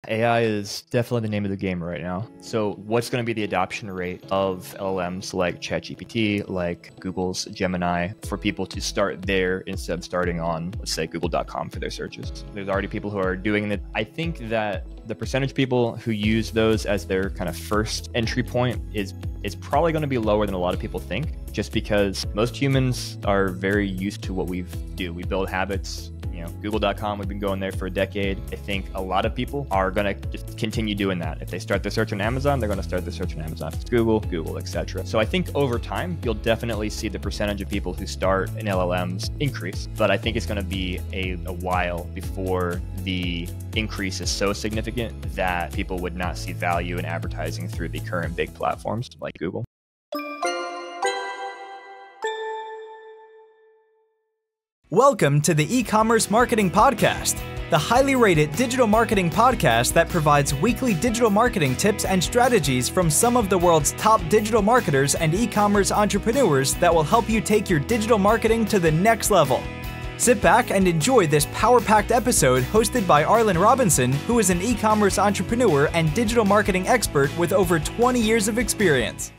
AI is definitely the name of the game right now. So what's going to be the adoption rate of LLMs like ChatGPT, like Google's Gemini, for people to start there instead of starting on, let's say, google.com for their searches? There's already people who are doing that. I think that the percentage of people who use those as their kind of first entry point is probably going to be lower than a lot of people think, just because most humans are very used to what we do. We build habits. Google.com, we've been going there for a decade. I think a lot of people are going to just continue doing that. If they start their search on Amazon, they're going to start their search on Amazon. If it's Google, etc. So I think over time, you'll definitely see the percentage of people who start in LLMs increase. But I think it's going to be a while before the increase is so significant that people would not see value in advertising through the current big platforms like Google. Welcome to the Ecommerce Marketing Podcast, the highly rated digital marketing podcast that provides weekly digital marketing tips and strategies from some of the world's top digital marketers and e-commerce entrepreneurs that will help you take your digital marketing to the next level. Sit back and enjoy this power-packed episode hosted by Arlen Robinson, who is an e-commerce entrepreneur and digital marketing expert with over 20 years of experience.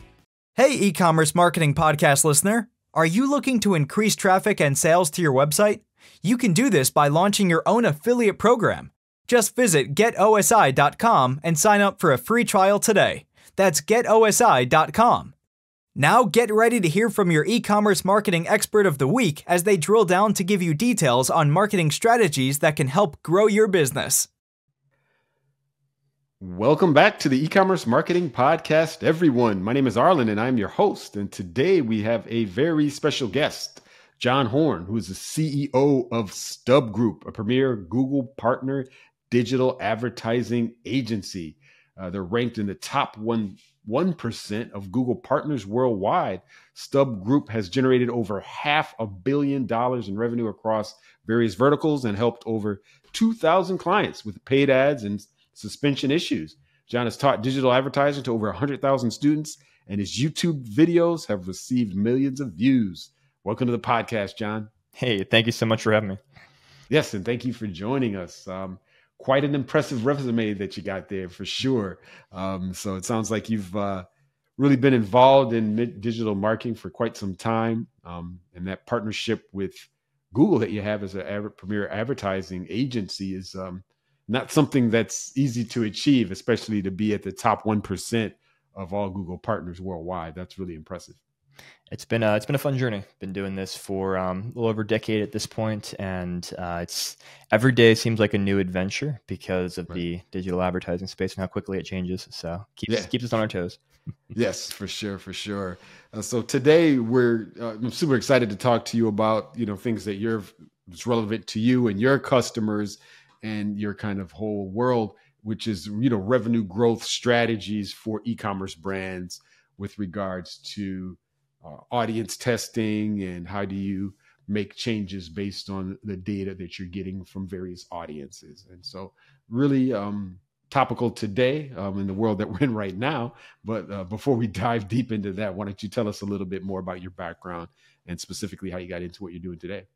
Hey, Ecommerce Marketing Podcast listener. Are you looking to increase traffic and sales to your website? You can do this by launching your own affiliate program. Just visit getosi.com and sign up for a free trial today. That's getosi.com. Now get ready to hear from your e-commerce marketing expert of the week as they drill down to give you details on marketing strategies that can help grow your business. Welcome back to the E-commerce Marketing Podcast, everyone. My name is Arlen and I'm your host. And today we have a very special guest, John Horn, who is the CEO of StubGroup, a premier Google partner digital advertising agency. They're ranked in the top 1% of Google partners worldwide. StubGroup has generated over $500 million in revenue across various verticals and helped over 2,000 clients with paid ads and suspension issues. John has taught digital advertising to over 100,000 students, and his YouTube videos have received millions of views. Welcome to the podcast, John. Hey, thank you so much for having me. Yes, and thank you for joining us. Quite an impressive resume that you got there for sure. So it sounds like you've really been involved in digital marketing for quite some time. And that partnership with Google that you have as a premier advertising agency is not something that's easy to achieve, especially to be at the top 1% of all Google partners worldwide. That's really impressive. It's been a fun journey. Been doing this for a little over a decade at this point, and it's every day seems like a new adventure because of the digital advertising space and how quickly it changes. So keeps us on our toes. Yes, for sure. So today I'm super excited to talk to you about things that it's relevant to you and your customers and your kind of whole world, which is, revenue growth strategies for e-commerce brands with regards to audience testing and how do you make changes based on the data that you're getting from various audiences. And so really topical today in the world that we're in right now. But before we dive deep into that, why don't you tell us a little bit more about your background and specifically how you got into what you're doing today?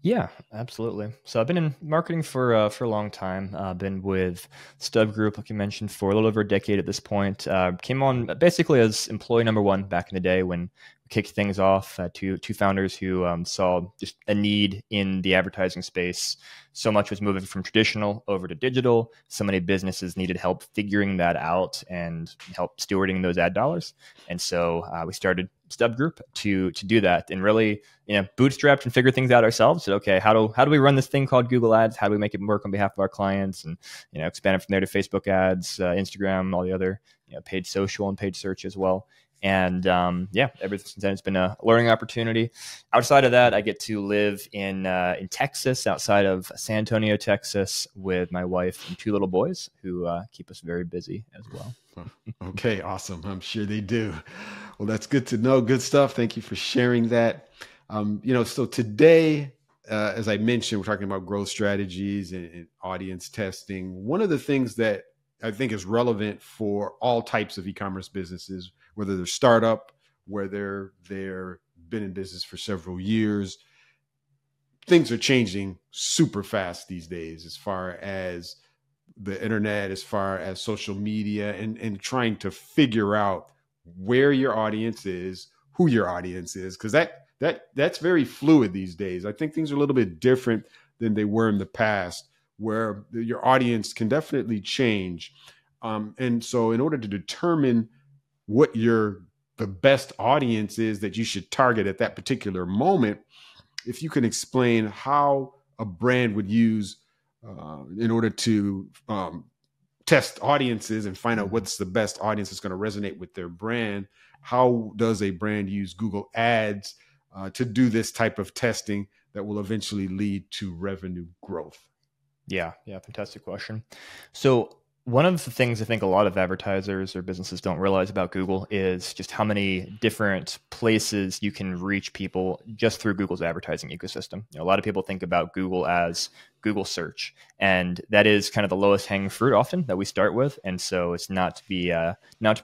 Yeah, absolutely. So I've been in marketing for a long time. Been with StubGroup, like you mentioned, for a little over a decade at this point. Came on basically as employee number one back in the day when we kicked things off. Two founders who saw just a need in the advertising space. So much was moving from traditional over to digital. So many businesses needed help figuring that out and help stewarding those ad dollars. And so we started StubGroup to do that and really, bootstrapped and figure things out ourselves. So, okay, how do we run this thing called Google Ads? How do we make it work on behalf of our clients? And, expand it from there to Facebook ads, Instagram, all the other, paid social and paid search as well. And ever since then, it's been a learning opportunity. Outside of that, I get to live in Texas, outside of San Antonio, Texas, with my wife and two little boys who keep us very busy as well. Okay, awesome. I'm sure they do. Well, that's good to know. Good stuff. Thank you for sharing that. So today, as I mentioned, we're talking about growth strategies and audience testing. One of the things that I think is relevant for all types of e-commerce businesses, whether they're startup, whether they're been in business for several years, things are changing super fast these days as far as the internet as far as social media and trying to figure out where your audience is, who your audience is, because that's very fluid these days. I think things are a little bit different than they were in the past, where your audience can definitely change. And so in order to determine what the best audience is that you should target at that particular moment, if you can explain how a brand would use in order to test audiences and find out what's the best audience that's going to resonate with their brand. How does a brand use Google Ads to do this type of testing that will eventually lead to revenue growth? Yeah, fantastic question. So one of the things I think a lot of advertisers or businesses don't realize about Google is just how many different places you can reach people just through Google's advertising ecosystem. A lot of people think about Google as Google search, and that is kind of the lowest hanging fruit often that we start with. And so it's not to be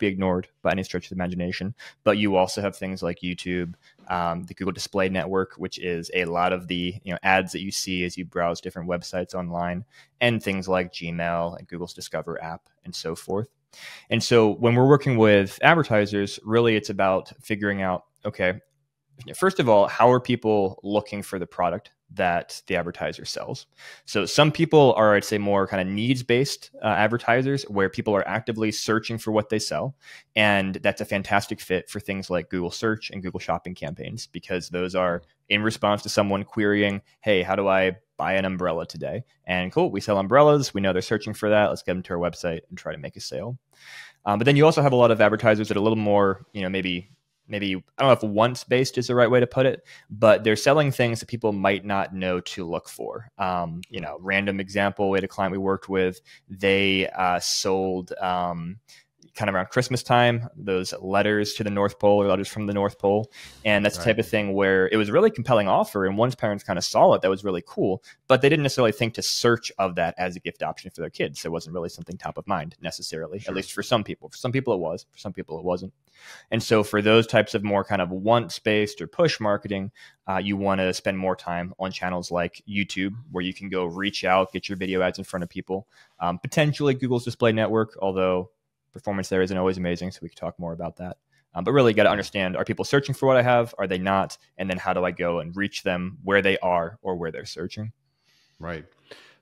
ignored by any stretch of the imagination. But you also have things like YouTube, the Google Display Network, which is a lot of the ads that you see as you browse different websites online, and things like Gmail and Google's Discover app and so forth. And so when we're working with advertisers, really it's about figuring out, okay, first of all, how are people looking for the product that the advertiser sells? So some people are, I'd say, more kind of needs-based advertisers, where people are actively searching for what they sell. And that's a fantastic fit for things like Google Search and Google Shopping campaigns, because those are in response to someone querying, hey, how do I buy an umbrella today? And cool, we sell umbrellas. We know they're searching for that. Let's get them to our website and try to make a sale. But then you also have a lot of advertisers that are a little more, maybe I don't know if once-based is the right way to put it, but they're selling things that people might not know to look for. Random example, we had a client we worked with, they sold kind of around Christmas time, those letters to the North Pole or letters from the North Pole. And that's the type of thing where it was a really compelling offer. And once parents kind of saw it, that was really cool. But they didn't necessarily think to search of that as a gift option for their kids. So it wasn't really something top of mind necessarily, at least for some people. For some people it was, for some people it wasn't. And so for those types of more kind of once-based or push marketing, you want to spend more time on channels like YouTube, where you can go reach out, get your video ads in front of people. Potentially Google's Display Network, although performance there isn't always amazing, so we could talk more about that. But really, you got to understand, are people searching for what I have? Are they not? And then how do I go and reach them where they are or where they're searching? Right.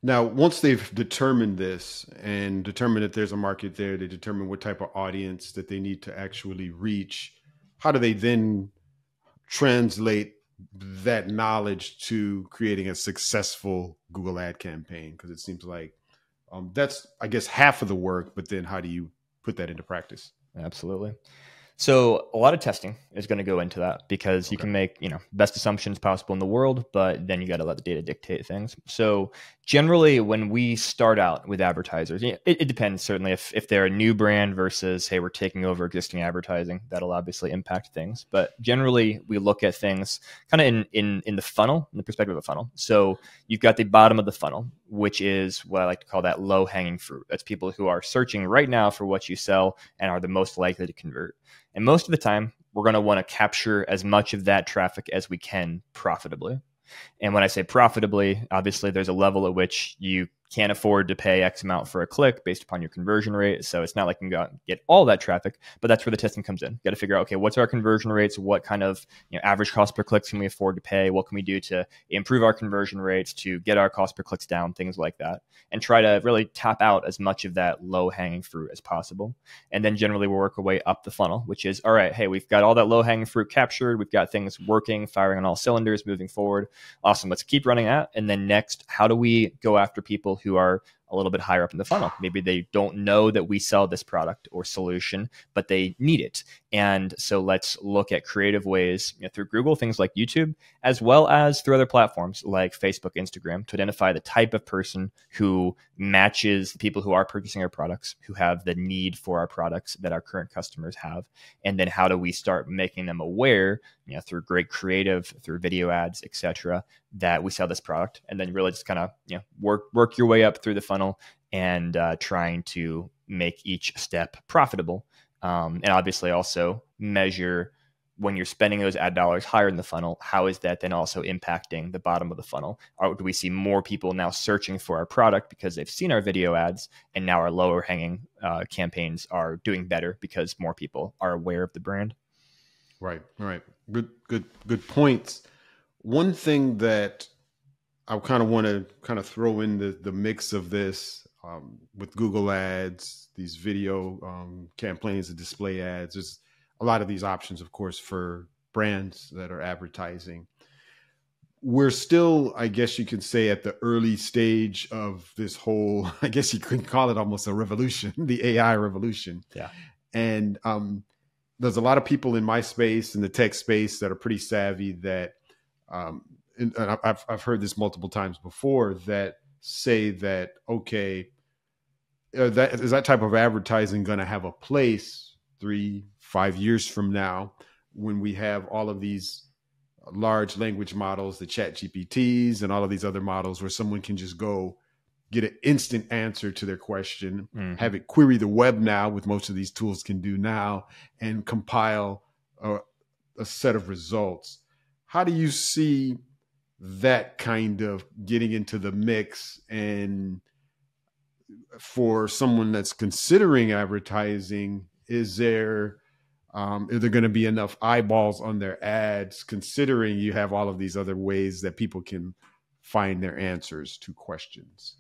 Now, once they've determined this and determined that there's a market there, they determine what type of audience that they need to actually reach. How do they then translate that knowledge to creating a successful Google ad campaign? Because it seems like that's, I guess, half of the work, but then how do you put that into practice? Absolutely. So a lot of testing is going to go into that, because you can make, best assumptions possible in the world, but then you got to let the data dictate things. So generally when we start out with advertisers, it depends certainly if they're a new brand versus, hey, we're taking over existing advertising, that'll obviously impact things. But generally we look at things kind of in the funnel, in the perspective of a funnel. So you've got the bottom of the funnel, which is what I like to call that low hanging fruit. That's people who are searching right now for what you sell and are the most likely to convert. And most of the time, we're going to want to capture as much of that traffic as we can profitably. And when I say profitably, obviously there's a level at which you can't afford to pay X amount for a click based upon your conversion rate. So it's not like you can go out and get all that traffic, but that's where the testing comes in. You got to figure out, okay, what's our conversion rates? What kind of average cost per clicks can we afford to pay? What can we do to improve our conversion rates, to get our cost per clicks down, things like that, and try to really tap out as much of that low hanging fruit as possible. And then generally we'll work our way up the funnel, which is, all right, hey, we've got all that low hanging fruit captured. We've got things working, firing on all cylinders, moving forward. Awesome. Let's keep running that. And then next, how do we go after people who are a little bit higher up in the funnel? Maybe they don't know that we sell this product or solution, but they need it. And so let's look at creative ways through Google, things like YouTube, as well as through other platforms like Facebook, Instagram, to identify the type of person who matches the people who are purchasing our products, who have the need for our products that our current customers have. And then how do we start making them aware, through great creative, through video ads, etc., that we sell this product, and then really just kind of work your way up through the funnel and trying to make each step profitable, and obviously also measure when you're spending those ad dollars higher in the funnel, how is that then also impacting the bottom of the funnel? Or do we see more people now searching for our product because they've seen our video ads, and now our lower hanging campaigns are doing better because more people are aware of the brand? Right. Good points. One thing that I kind of want to throw in the mix of this with Google ads, these video campaigns and display ads, there's a lot of these options, of course, for brands that are advertising. We're still, I guess you could say, at the early stage of this whole, I guess you could call it almost a revolution, the AI revolution. Yeah. And there's a lot of people in my space, in the tech space, that are pretty savvy that, and I've heard this multiple times before, that say that, okay, is that type of advertising going to have a place 3-5 years from now when we have all of these large language models, the chat GPTs and all of these other models, where someone can just go get an instant answer to their question, have it query the web now, with most of these tools can do now, and compile a set of results. How do you see that kind of getting into the mix? And for someone that's considering advertising, is there going to be enough eyeballs on their ads, considering you have all of these other ways that people can find their answers to questions?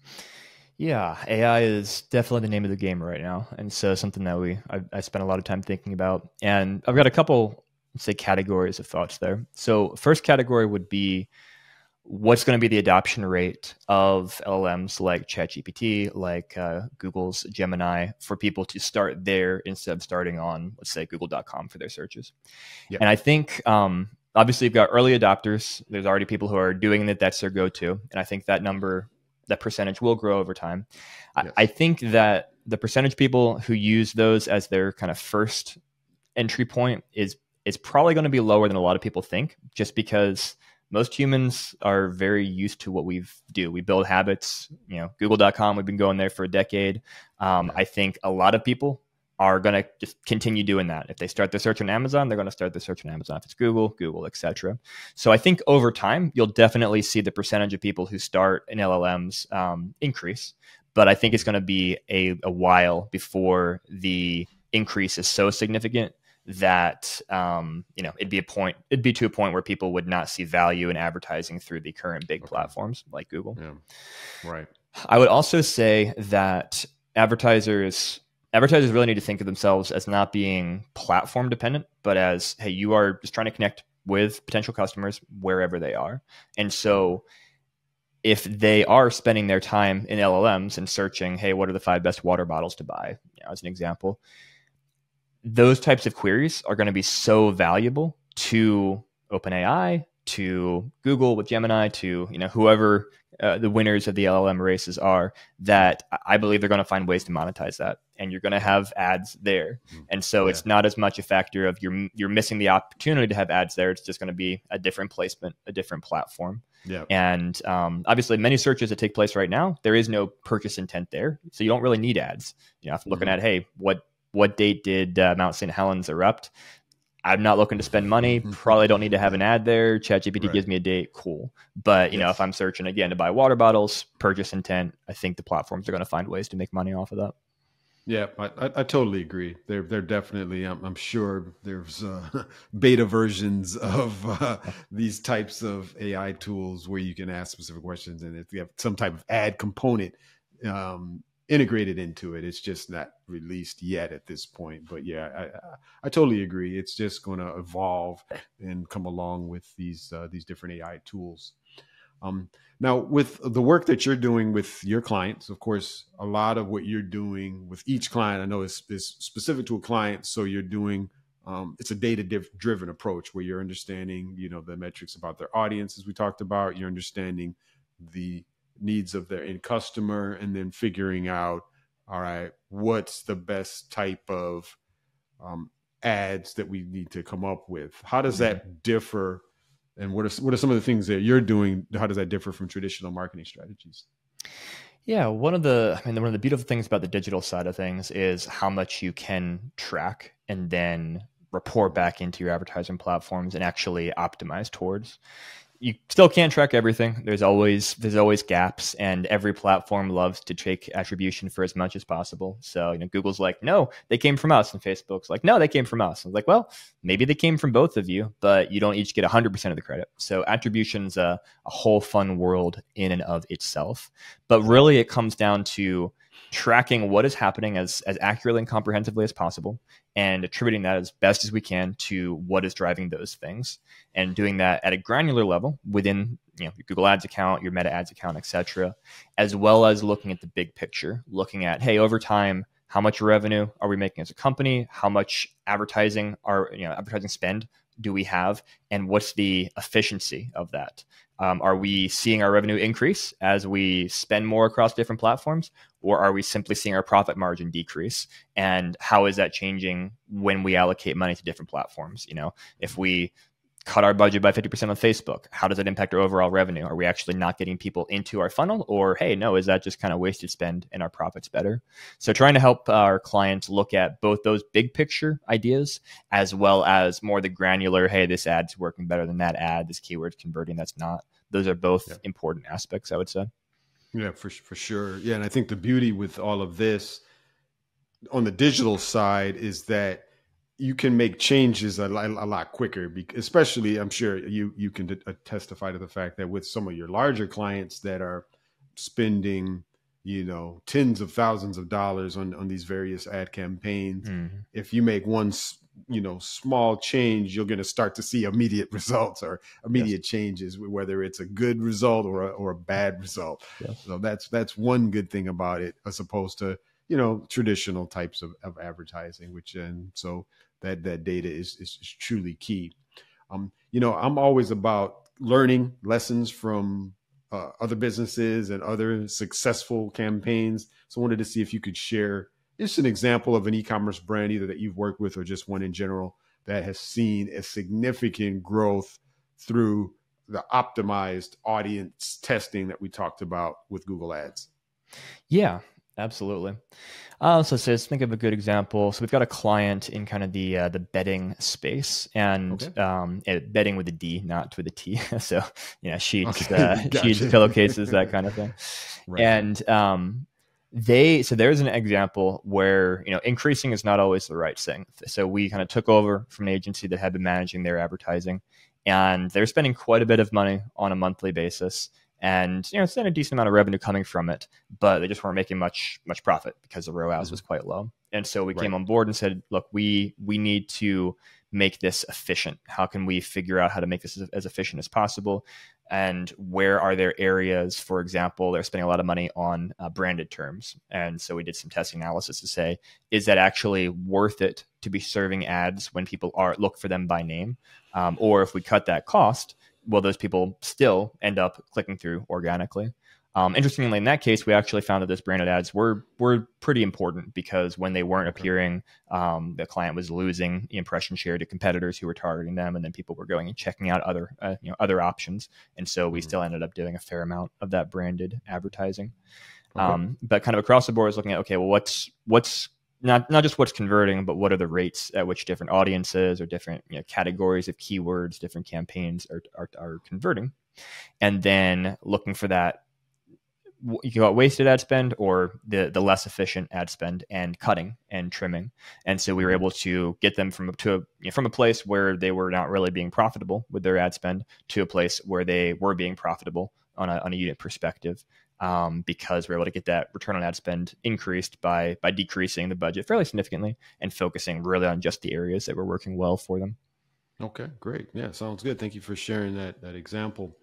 Yeah, AI is definitely the name of the game right now. And so something that I spent a lot of time thinking about. And I've got a couple, let's say, categories of thoughts there. So first category would be, what's going to be the adoption rate of LLMs like ChatGPT, like Google's Gemini, for people to start there instead of starting on, let's say, google.com for their searches? Yep. And I think, obviously, you've got early adopters. There's already people who are doing it. That's their go-to. And I think that percentage will grow over time. Yes. I think that the percentage of people who use those as their kind of first entry point is probably going to be lower than a lot of people think, just because most humans are very used to what we do. We build habits. Google.com, we've been going there for a decade. I think a lot of people are going to just continue doing that. If they start their search on Amazon, they're going to start their search on Amazon. If it's Google, etc. So I think over time, you'll definitely see the percentage of people who start in LLMs increase. But I think it's going to be a while before the increase is so significant that it'd be to a point where people would not see value in advertising through the current big platforms like Google. Yeah. Right. I would also say that advertisers really need to think of themselves as not being platform dependent, but as, hey, you are just trying to connect with potential customers wherever they are. And so if they are spending their time in LLMs and searching, hey, what are the 5 best water bottles to buy, as an example, those types of queries are going to be so valuable to OpenAI, to Google with Gemini, to whoever the winners of the LLM races are, that I believe they're going to find ways to monetize that, and you're going to have ads there. And so it's not as much a factor of you're missing the opportunity to have ads there. It's just going to be a different placement, a different platform. Yeah. And obviously, many searches that take place right now, there is no purchase intent there, so you don't really need ads. If I'm looking at, hey, what date did Mount St. Helens erupt? I'm not looking to spend money. Probably don't need to have an ad there. ChatGPT gives me a date. Cool. But, if I'm searching again to buy water bottles, purchase intent, I think the platforms are going to find ways to make money off of that. Yeah, I totally agree. They're definitely, I'm sure there's beta versions of these types of AI tools where you can ask specific questions. And if you have some type of ad component integrated into it, it's just not released yet at this point. But yeah, I totally agree. It's just going to evolve and come along with these different AI tools. Now, with the work that you're doing with your clients, of course, a lot of what you're doing with each client, I know is specific to a client. So you're doing, it's a data-driven approach where you're understanding, the metrics about their audience, as we talked about. You're understanding the needs of their end customer, and then figuring out, all right, what's the best type of ads that we need to come up with? How does that differ? And what are some of the things that you're doing? How does that differ from traditional marketing strategies? Yeah, one of the beautiful things about the digital side of things is how much you can track and then report back into your advertising platforms and actually optimize towards. You still can't track everything. There's always gaps, and every platform loves to take attribution for as much as possible. So, Google's like, no, they came from us. And Facebook's like, no, they came from us. And it's like, well, maybe they came from both of you, but you don't each get 100% of the credit. So attribution's a whole fun world in and of itself. But really it comes down to tracking what is happening as accurately and comprehensively as possible, and attributing that as best as we can to what is driving those things, and doing that at a granular level within your Google Ads account, your Meta Ads account, etc., as well as looking at the big picture, looking at, hey, over time, how much revenue are we making as a company? How much advertising spend do we have, and what's the efficiency of that? Are we seeing our revenue increase as we spend more across different platforms, or are we simply seeing our profit margin decrease? And how is that changing when we allocate money to different platforms? If we cut our budget by 50% on Facebook, how does that impact our overall revenue? Are we actually not getting people into our funnel? Or, hey, no, is that just kind of wasted spend and our profit's better? So trying to help our clients look at both those big picture ideas, as well as more the granular, hey, this ad's working better than that ad, this keyword's converting, that's not. Those are both important aspects, I would say. Yeah, for sure. Yeah, and I think the beauty with all of this on the digital side is that you can make changes a lot quicker, especially, I'm sure you can testify to the fact that with some of your larger clients that are spending, tens of thousands of dollars on these various ad campaigns, if you make one, small change, you're going to start to see immediate results or immediate changes, whether it's a good result or a bad result. Yes. So that's one good thing about it, as opposed to, traditional types of advertising, so that data is truly key. I'm always about learning lessons from other businesses and other successful campaigns. So I wanted to see if you could share just an example of an e-commerce brand, either that you've worked with or just one in general, that has seen a significant growth through the optimized audience testing that we talked about with Google Ads. Yeah, absolutely. So let's think of a good example. So we've got a client in kind of the bedding space, and bedding with a D, not with a T. So sheets, sheets, pillowcases, that kind of thing. Right. And so there's an example where increasing is not always the right thing. So we kind of took over from an agency that had been managing their advertising, and they're spending quite a bit of money on a monthly basis. And it's not a decent amount of revenue coming from it, but they just weren't making much profit because the ROAS was quite low. And so we came on board and said, look, we need to make this efficient. How can we figure out how to make this as efficient as possible? And where are there areas, for example, they're spending a lot of money on branded terms. And so we did some testing analysis to say, is that actually worth it to be serving ads when people look for them by name? Or if we cut that cost, will those people still end up clicking through organically? Interestingly, in that case, we actually found that those branded ads were pretty important, because when they weren't appearing, the client was losing impression share to competitors who were targeting them, and then people were going and checking out other options. And so we still ended up doing a fair amount of that branded advertising. But kind of across the board is looking at, okay, well, what's not just what's converting, but what are the rates at which different audiences or different categories of keywords, different campaigns are converting, and then looking for that. You got wasted ad spend or the less efficient ad spend, and cutting and trimming. And so we were able to get them from a place where they were not really being profitable with their ad spend to a place where they were being profitable on a unit perspective, because we're able to get that return on ad spend increased by decreasing the budget fairly significantly and focusing really on just the areas that were working well for them. Okay, great. Yeah, sounds good. Thank you for sharing that example.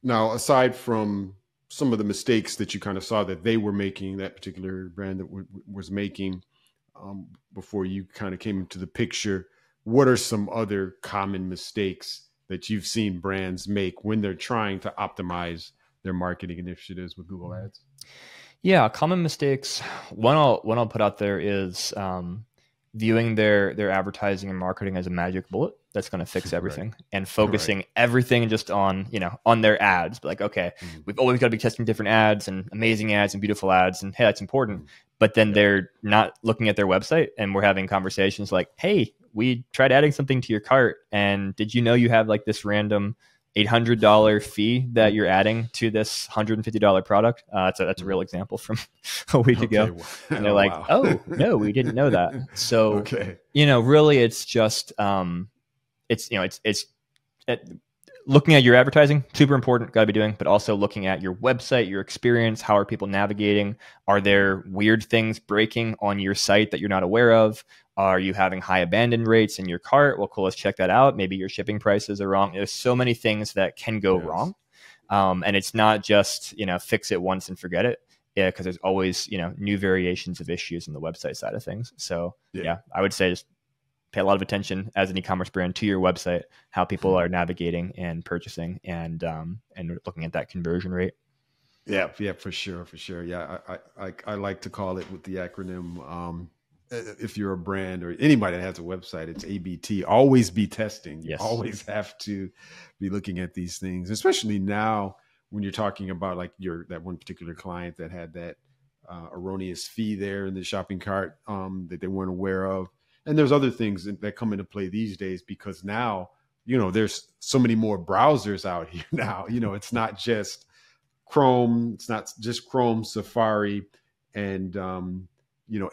Now, aside from some of the mistakes that you kind of saw that they were making, that particular brand that was making, before you kind of came into the picture, what are some other common mistakes that you've seen brands make when they're trying to optimize their marketing initiatives with Google Ads? Yeah, common mistakes. One I'll put out there is viewing their advertising and marketing as a magic bullet that's going to fix everything, and focusing everything just on their ads. But like, okay, we've always got to be testing different ads and amazing ads and beautiful ads, and hey, that's important. But then they're not looking at their website, and we're having conversations like, hey, we tried adding something to your cart, and did you know you have like this random $800 fee that you're adding to this $150 product? That's a real example from a week ago. And they're like, oh, no, we didn't know that. So, really it's just, looking at your advertising, super important, got to be doing, but also looking at your website, your experience. How are people navigating? Are there weird things breaking on your site that you're not aware of? Are you having high abandon rates in your cart? Well, cool, let's check that out. Maybe your shipping prices are wrong. There's so many things that can go wrong. And it's not just, fix it once and forget it. Yeah, because there's always, new variations of issues in the website side of things. So I would say just pay a lot of attention as an e-commerce brand to your website, how people are navigating and purchasing, and looking at that conversion rate. Yeah, for sure. Yeah, I like to call it with the acronym. If you're a brand or anybody that has a website, it's ABT. Always be testing. You always have to be looking at these things, especially now when you're talking about like that one particular client that had that erroneous fee there in the shopping cart that they weren't aware of. And there's other things that come into play these days because now, there's so many more browsers out here now. It's not just Chrome. It's not just Chrome, Safari, and,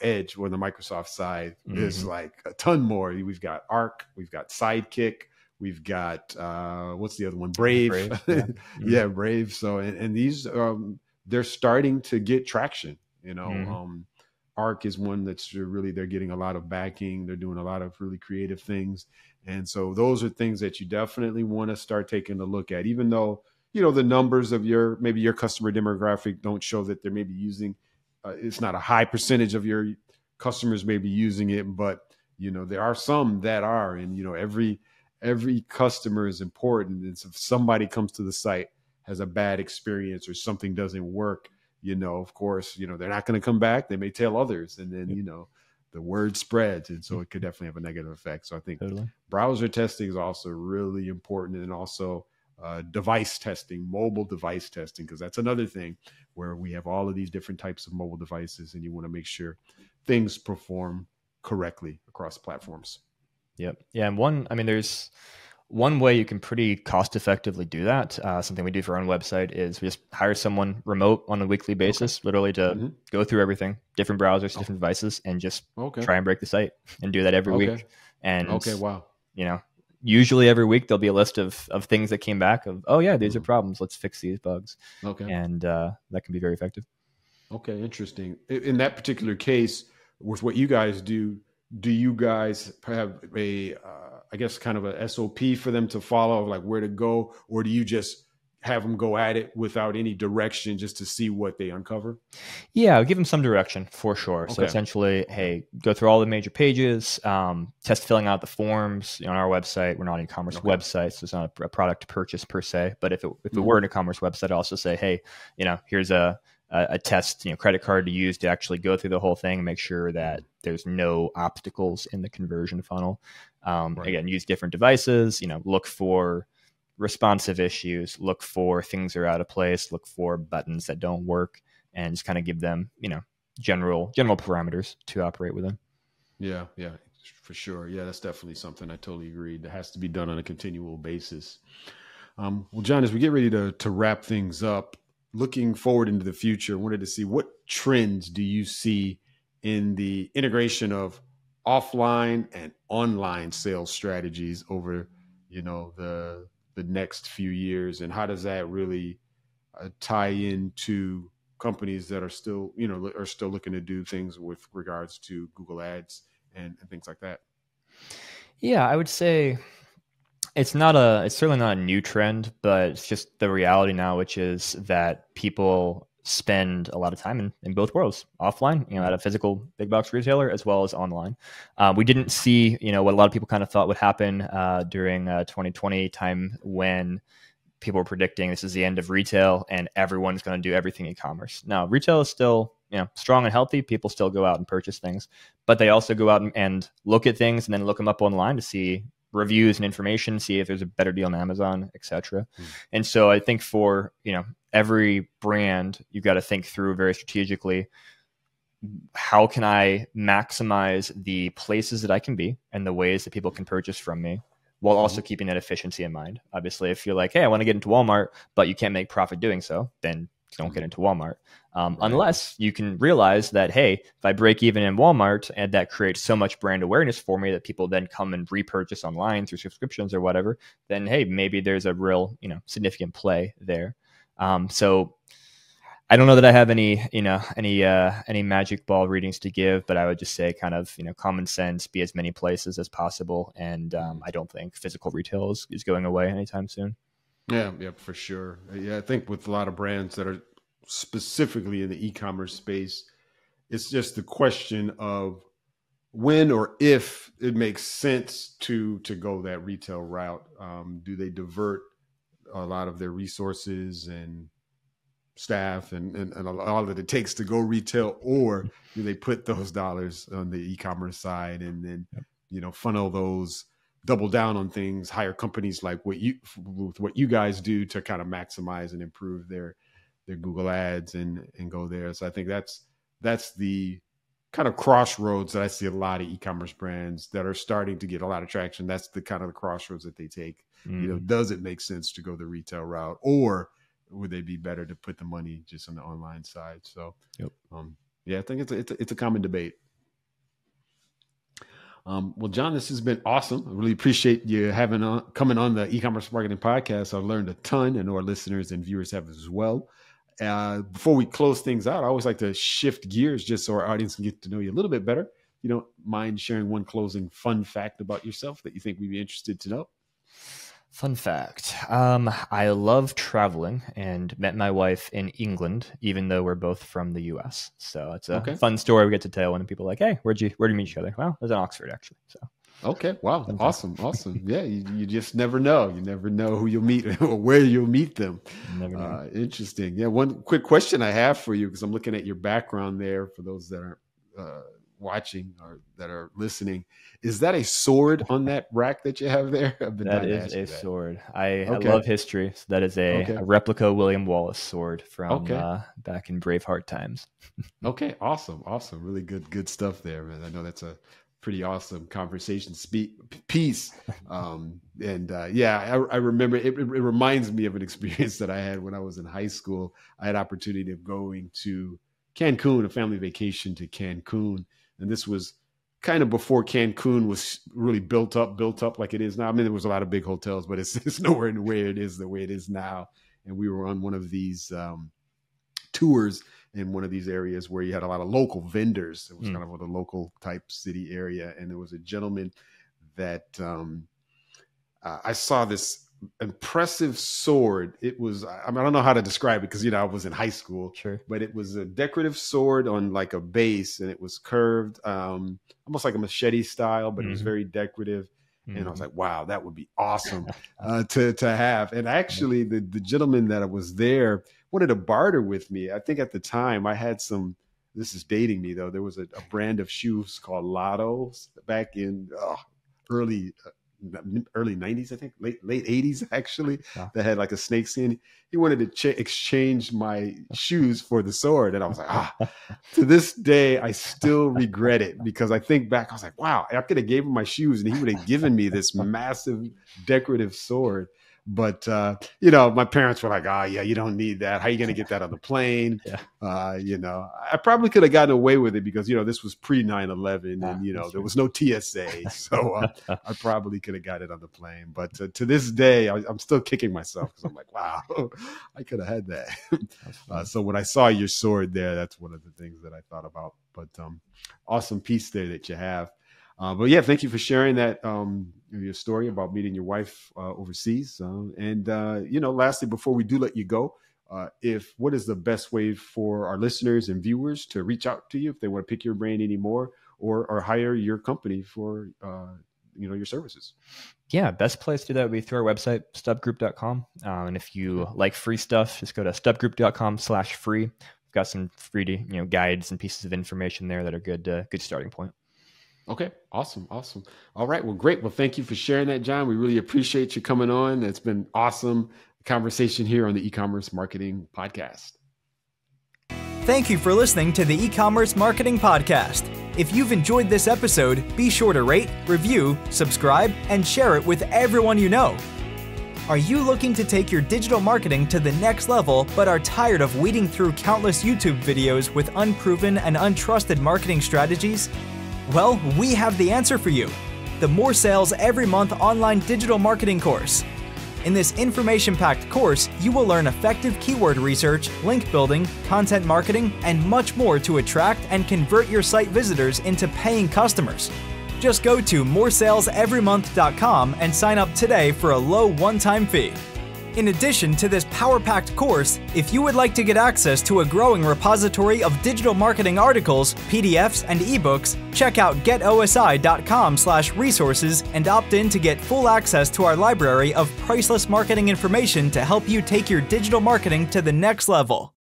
Edge or the Microsoft side. There's like a ton more. We've got Arc, we've got Sidekick, we've got, what's the other one? Brave. Brave. So, and these, they're starting to get traction, Arc is one that's really, they're getting a lot of backing. They're doing a lot of really creative things. And so those are things that you definitely want to start taking a look at, even though, the numbers of maybe your customer demographic don't show that they're maybe using, it's not a high percentage of your customers may be using it, but, there are some that are, and, every customer is important. And so if somebody comes to the site, has a bad experience or something doesn't work, of course, they're not going to come back. They may tell others, and then, the word spreads. And so it could definitely have a negative effect. So I think browser testing is also really important, and also device testing, mobile device testing, because that's another thing where we have all of these different types of mobile devices, and you want to make sure things perform correctly across platforms. Yep. Yeah. And there's one way you can pretty cost effectively do that. Something we do for our own website is we just hire someone remote on a weekly basis, literally to go through everything, different browsers, different devices, and just try and break the site, and do that every week. And usually every week there'll be a list of things that came back of, oh yeah, these are problems. Let's fix these bugs. And that can be very effective. Okay. Interesting. In that particular case, with what you guys do you guys have a, I guess, kind of a SOP for them to follow, like where to go, or do you just have them go at it without any direction just to see what they uncover? Yeah, I'll give them some direction for sure. So essentially, hey, go through all the major pages, test filling out the forms. On our website, we're not an e-commerce website, so it's not a product to purchase per se. But if it were an e-commerce website, I'd also say, hey, here's a test, credit card to use to actually go through the whole thing and make sure that there's no obstacles in the conversion funnel. Again, use different devices, look for responsive issues, look for things that are out of place, look for buttons that don't work, and just kind of give them, general parameters to operate within. Yeah, for sure. Yeah, that's definitely something I totally agree. That has to be done on a continual basis. Well, John, as we get ready to wrap things up, looking forward into the future, I wanted to see what trends do you see in the integration of offline and online sales strategies over, the next few years, and how does that really tie into companies that are still, looking to do things with regards to Google Ads and things like that? Yeah, I would say it's certainly not a new trend, but it's just the reality now, which is that people spend a lot of time in both worlds, offline, at a physical big box retailer, as well as online. We didn't see, what a lot of people kind of thought would happen during 2020 time, when people were predicting this is the end of retail and everyone's going to do everything e-commerce. Now, retail is still, strong and healthy. People still go out and purchase things, but they also go out and look at things and then look them up online to see reviews and information, see if there's a better deal on Amazon, etc. And so I think for, every brand, you've got to think through very strategically, how can I maximize the places that I can be and the ways that people can purchase from me, while also keeping that efficiency in mind. Obviously, if you're like, hey, I want to get into Walmart, but you can't make profit doing so, then don't get into Walmart. Unless you can realize that, hey, if I break even in Walmart, and that creates so much brand awareness for me that people then come and repurchase online through subscriptions or whatever, then hey, maybe there's a real, significant play there. So I don't know that I have any magic ball readings to give, but I would just say kind of, common sense, be as many places as possible. And I don't think physical retail is going away anytime soon. Yeah, for sure. Yeah, I think with a lot of brands that are specifically in the e-commerce space, it's just the question of when or if it makes sense to go that retail route. Do they divert a lot of their resources and staff and all that it takes to go retail, or do they put those dollars on the e-commerce side and then funnel those, double down on things, hire companies like what you guys do to kind of maximize and improve their Google ads and go there. So I think that's the kind of crossroads that I see a lot of e-commerce brands that are starting to get a lot of traction. That's the kind of the crossroads that they take. Does it make sense to go the retail route, or would they be better to put the money just on the online side? So, I think it's a common debate. Well, John, this has been awesome. I really appreciate you coming on the e-commerce marketing podcast. I've learned a ton, and our listeners and viewers have as well. Before we close things out, I always like to shift gears just so our audience can get to know you a little bit better. You don't mind sharing one closing fun fact about yourself that you think we'd be interested to know? Fun fact. I love traveling and met my wife in England, even though we're both from the US. So it's a fun story we get to tell when people are like, hey, where'd you meet each other? Well, it was in Oxford, actually. So. Okay. Wow. Awesome. Yeah. You just never know. You never know who you'll meet or where you'll meet them. Never know. Interesting. Yeah. One quick question I have for you, because I'm looking at your background there for those that aren't watching or that are listening. Is that a sword on that rack that you have there? That is a sword. I love history. So that is a replica William Wallace sword from back in Braveheart times. Okay. Awesome. Really good stuff there, man. I know that's a pretty awesome conversation piece. I remember it reminds me of an experience that I had when I was in high school. I had opportunity of going to Cancun, a family vacation to Cancun. And this was kind of before Cancun was really built up like it is now. I mean, there was a lot of big hotels, but it's nowhere near where it is the way it is now. And we were on one of these tours in one of these areas where you had a lot of local vendors. It was kind of a local type city area. And there was a gentleman that I saw this impressive sword. It was, I don't know how to describe it because, I was in high school, but it was a decorative sword on like a base, and it was curved, almost like a machete style, but it was very decorative. And I was like, wow, that would be awesome to have. And actually the gentleman that was there wanted to barter with me. I think at the time I had this is dating me though. There was a brand of shoes called Lottos back in early 90s, I think, late 80s actually, that had like a snake skin. He wanted to exchange my shoes for the sword. And I was like, to this day, I still regret it, because I think back, I was like, wow, I could have gave him my shoes and he would have given me this massive decorative sword. But, my parents were like, you don't need that. How are you going to get that on the plane? I probably could have gotten away with it because, this was pre 9/11 and, there was no TSA. So I probably could have got it on the plane. But to this day, I'm still kicking myself because I'm like, wow, I could have had that. So when I saw your sword there, that's one of the things that I thought about. But awesome piece there that you have. But yeah, thank you for sharing that, your story about meeting your wife overseas. Lastly, before we do let you go, what is the best way for our listeners and viewers to reach out to you if they want to pick your brain anymore or hire your company for, your services? Yeah, best place to do that would be through our website, stubgroup.com. And if you like free stuff, just go to stubgroup.com/free. We've got some free, guides and pieces of information there that are good starting point. Okay. Awesome. All right. Well, great. Well, thank you for sharing that, John. We really appreciate you coming on. It's been awesome conversation here on the E-commerce Marketing Podcast. Thank you for listening to the Ecommerce Marketing Podcast. If you've enjoyed this episode, be sure to rate, review, subscribe, and share it with everyone you know. Are you looking to take your digital marketing to the next level but are tired of weeding through countless YouTube videos with unproven and untrusted marketing strategies? Well, we have the answer for you. The More Sales Every Month online digital marketing course. In this information-packed course, you will learn effective keyword research, link building, content marketing, and much more to attract and convert your site visitors into paying customers. Just go to moresaleseverymonth.com and sign up today for a low one-time fee. In addition to this power-packed course, if you would like to get access to a growing repository of digital marketing articles, PDFs, and ebooks, check out getosi.com/resources and opt in to get full access to our library of priceless marketing information to help you take your digital marketing to the next level.